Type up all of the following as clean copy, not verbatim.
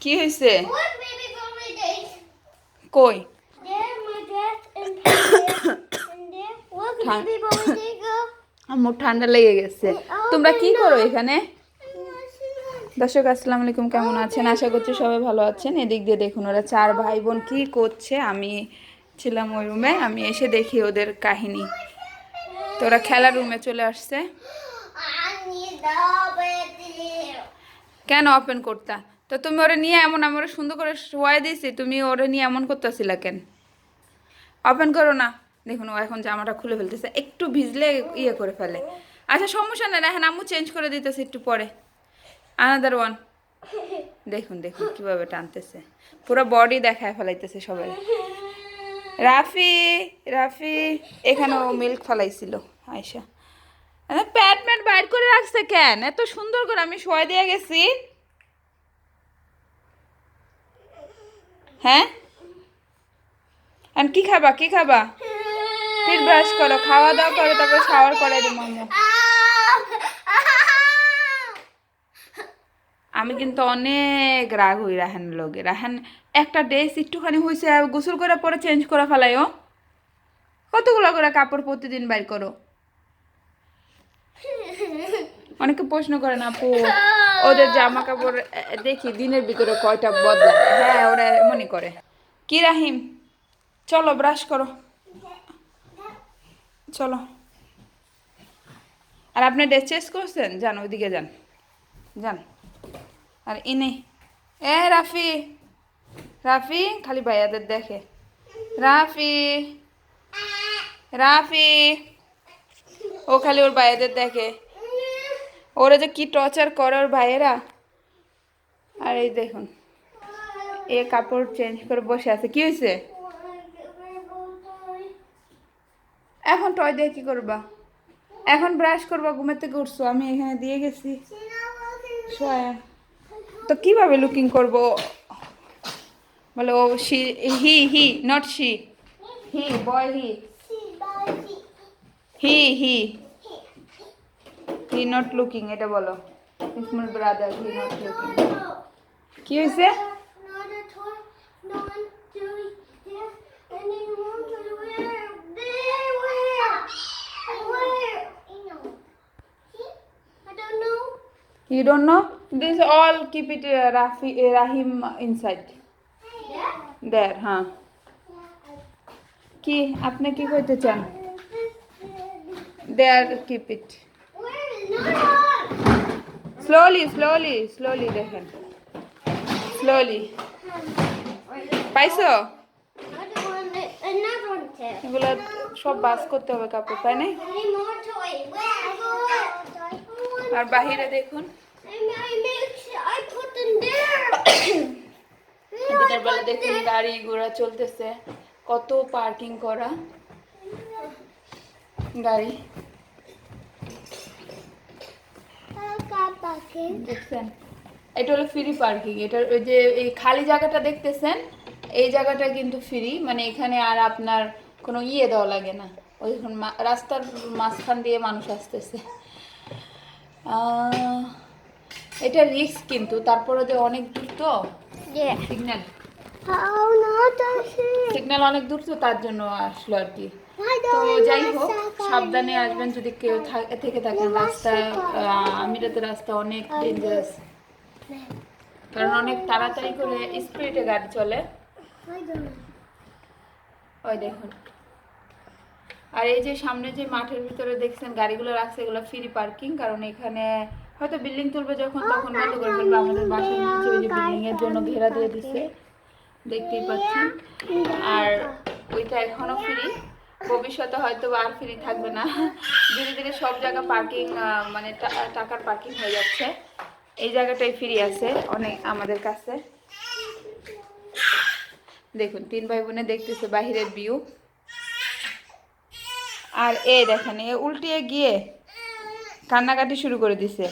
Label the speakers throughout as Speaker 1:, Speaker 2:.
Speaker 1: কি হয়েছে? কই আমার ঠান্ডা লেগে গেছে। তোমরা কি করো এখানে? দর্শক আসসালামু আলাইকুম, কেমন আছেন? আশা করছি সবাই ভালো আছেন। এদিক দিয়ে দেখুন ওরা চার ভাই বোন কি করছে। আমি ছিলাম ওই রুমে, আমি এসে দেখি ওদের কাহিনী। তো ওরা খেলার রুমে চলে আসছে। কেন ওপেন করতা? তো তুমি ওরা নিয়ে এমন, আমি ওরা সুন্দর করে শোয়াই দিয়েছি, তুমি ওরা নিয়ে এমন করতেছিলা কেন? ওপেন করো না। দেখুন ও এখন জামাটা খুলে ফেলতেছে, একটু ভিজলে ইয়ে করে ফেলে। আচ্ছা সমস্যা নেই, এখন আম্মু চেঞ্জ করে দিতেছে একটু পরে। Another one. দেখুন দেখুন কিভাবে টানতেছে, পুরো বডি দেখায় ফেলাইতেছে সবাই। রাফি, রাফি এখানেও মিল্ক ফেলাইছিল আয়সা। প্যাট ম্যাট বাইর করে রাখছে কেন এত সুন্দর করে? আমি শোয়া দিয়ে গেছি। হ্যাঁ, আর কি খাবা, কি খাবা? ফির ব্রাশ করো, খাওয়া দাওয়া করো, তারপর শাওয়ার করে দিই মাম্মু। আমি কিন্তু অনেক রাগ হই রাহান লোকে। রাহান একটা ড্রেস একটুখানি হয়েছে, গোসল করে পরে চেঞ্জ করে ফেলাই। ও কতগুলো করে কাপড় প্রতিদিন বাইর করো? অনেকে প্রশ্ন করে না আপু, ওদের জামা কাপড় দেখি দিনের ভিতরে কয়টা বদলায়। হ্যাঁ ওরা এমনই করে। কি রাহিম, চলো ব্রাশ করো, চলো। আর আপনি ড্রেস চেঞ্জ করছেন, যান ওইদিকে যান, যান। আর ইনি এ রাফি, রাফি খালি ভাইয়াদের দেখে। রাফি, রাফি ও খালি ওর ভাইয়াদের দেখে। ওরা যে কি টর্চার করে ওর ভাইয়েরা। আর এই দেখুন এ কাপড় চেঞ্জ করে বসে আছে। কি হয়েছে? এখন টয় দিয়ে কি করবা? এখন ব্রাশ করবা, ঘুমের থেকে উঠছো, আমি এখানে দিয়ে গেছি সোয়া। তো কিভাবে লুকিং করব? বলে ও she, he not she, he boy, he he not looking, এটা বলো। Small brother, he not looking. কি হয়েছে? You don't know? This all keep it Rafi, Rahim inside. There, huh? কি আপনি কি করতে চান? There keep it. Slowly, slowly, slowly দেখেন, slowly. পাইছো? এগুলো সব বাস করতে হবে কাপড়, তাই না? আর বাহিরে দেখুন দিনের বেলা দেখুন গাড়ি ঘোড়া চলতেছে, কত পার্কিং করা গাড়ি দেখছেন। এটা হলো ফ্রি পার্কিং। এটা ওই যে এই খালি জায়গাটা দেখতেছেন, এই জায়গাটা কিন্তু ফ্রি, মানে এখানে আর আপনার কোনো ইয়ে দেওয়া লাগে না। ওই রাস্তার মাঝখান দিয়ে মানুষ আসতেছে। এটা রিস্ক কিন্তু, তারপরে যে অনেক দূর তো সিগন্যাল, সিগন্যাল অনেক দূর তো, তার জন্য আসলো আর কি। তো যাই হোক, সাবধানে আসবেন যদি কেউ থেকে থাকেন। রাস্তা আমিরাতের রাস্তা অনেক ডেঞ্জারাস, কারণ অনেক তাড়াতাড়ি করে স্পিডে গাড়ি চলে। ওই দেখুন, আর এই যে সামনে যে মাঠের ভিতরে দেখছেন গাড়িগুলো রাখছে, এগুলো ফ্রি পার্কিং। কারণ এখানে হয়তো বিল্ডিং তুলবে যখন, তখন বন্ধ করে ফেলবে। আমাদের বাসার নিচে ওই যে বিল্ডিং এর জন্য ঘেরা দিয়ে দিচ্ছে, দেখতেই পাচ্ছেন। আর ওইটা এখনো ফ্রি, ভবিষ্যতে হয়তো আর ফ্রি থাকবে না। ধীরে ধীরে সব জায়গা পার্কিং, মানে টাকার পার্কিং হয়ে যাচ্ছে। এই জায়গাটাই ফ্রি আছে অনেক আমাদের কাছে। দেখুন তিন ভাই বোনে দেখতেছে বাহিরের ভিউ। আর এই দেখেন এ উল্টিয়ে গিয়ে কান্নাকাটি শুরু করে দিছে,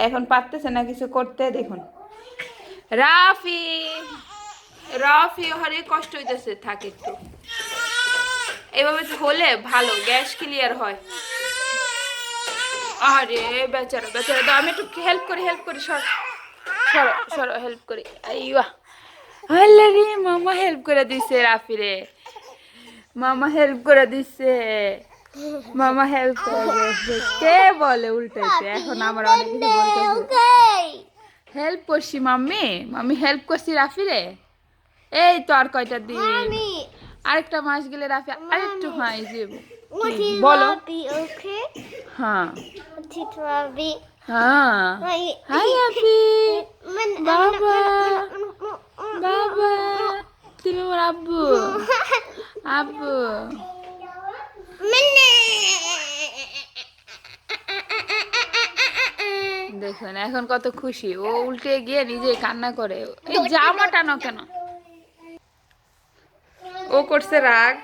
Speaker 1: এখন পারতেছে না কিছু করতে। দেখুন রাফি, রাফি হরে কষ্ট হইতেছে, থাকে একটু এভাবে হলে ভালো, গ্যাস ক্লিয়ার হয়। আরে বেচারা বেচারা, আমি একটু হেল্প করি সর। সরো সরো হেল্প করি। আইয়া আল্লাহ রে, মামা হেল্প করে দিছে রাফিরে, মামা হেল্প করে দিছে, মামা হেল্প করে দিছে। কে বলে উল্টাইতে? এখন আমার অনেক কিছু বলতেছে। হেল্প করছি মাম্মি, মাম্মি হেল্প করছি রাফিরে। এই তো আর কয়টা দিন, আরেকটা মাস গেলে রাফি আরেকটু হাই যাব। বলো। হ্যাঁ হ্যাঁ, হাই রাফি, বাবা বাবা, তুমি আমার আব্বু, আব্বু। দেখুন এখন কত খুশি ও, উল্টে গিয়ে নিজে কান্না করে। এই জামা টানো কেন? ও করছে রাগ,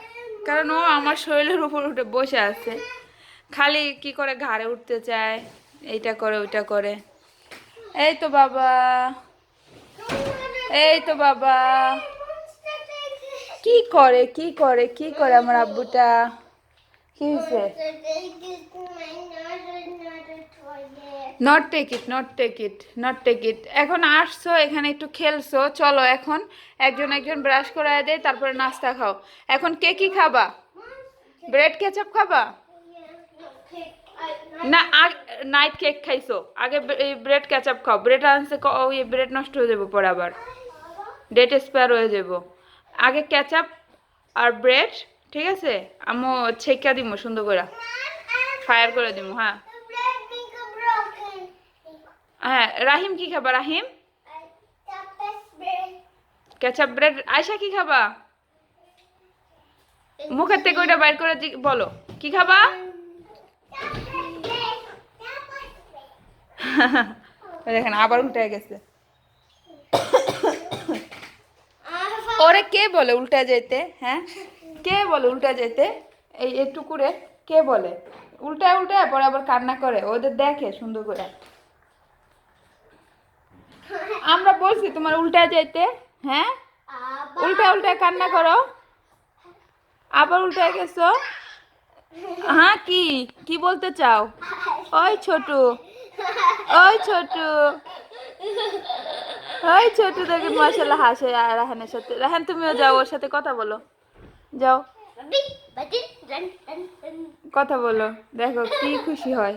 Speaker 1: কারণ ও আমার শরীরের উপর উঠে বসে আছে, খালি কি করে ঘাড়ে উঠতে চায়, এইটা করে ওইটা করে। এই তো বাবা, এই তো বাবা, কি করে কি করে কি করে আমার আব্বুটা? কি হয়েছে? Not take it, not take it, not take it. এখন আসছো এখানে একটু খেলছো, চলো এখন একজন একজন ব্রাশ করায় দেয়, তারপরে নাস্তা খাও। এখন কে কি খাবা? ব্রেড কেচাপ খাবা? না, নাইট কেক খাইছো, আগে ব্রেড কেচাপ খাও। ব্রেড আনছে, ওই ব্রেড নষ্ট হয়ে যাবো পরে, আবার ডেট এক্সপায়ার হয়ে যাবো। আগে কেচাপ আর ব্রেড, ঠিক আছে? আমি ছেঁকা দিব সুন্দর করে, ফায়ার করে দিব। হ্যাঁ হ্যাঁ, রাহিম কি খাবা? রাহিম কেচাপ ব্রেড। আয়শা কি খাবা? মুখের থেকে ওইটা বাইর করে বলো কি খাবা। দেখেন আবার উল্টে গেছে। ওরে কে বলে উল্টা যেতে? হ্যাঁ, কে বলে উল্টা যেতে? এই একটু করে কে বলে উল্টায় উল্টায় পরে আবার কান্না করে? ওদের দেখে সুন্দর করে। আমরা বলছি তোমার উল্টা যেতে? হ্যাঁ, উল্টা উল্টায় কান্না করো, আবার উল্টায় গেছো। হ্যাঁ, কি কি বলতে চাও? ওই ছোটু, ওই ছোটু, ওই ছোটু দেখুন মাশাআল্লাহ হাসে রাহানের সাথে। রাহান তুমিও যাও, ওর সাথে কথা বলো, যাও কথা বলো, দেখো কি খুশি হয়।